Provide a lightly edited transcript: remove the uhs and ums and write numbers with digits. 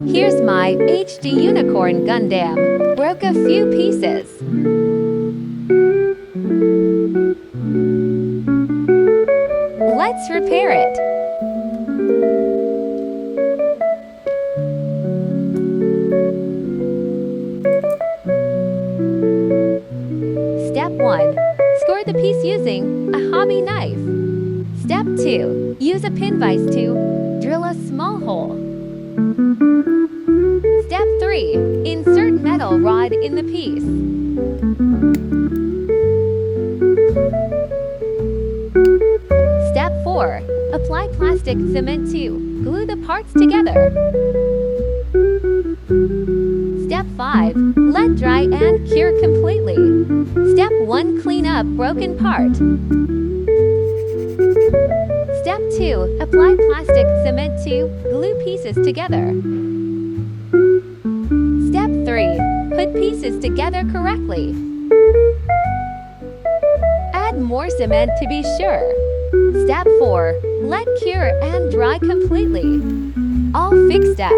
Here's my HG Unicorn Gundam. Broke a few pieces. Let's repair it. Step 1. Score the piece using a hobby knife. Step 2. Use a pin vise to drill a small hole. Step 3. Insert metal rod in the piece. Step 4. Apply plastic cement to glue the parts together. Step 5. Let dry and cure completely. Step 1. Clean up broken part. Step 2. Apply plastic cement to glue pieces together. Step 3. Put pieces together correctly. Add more cement to be sure. Step 4. Let cure and dry completely. All fixed up.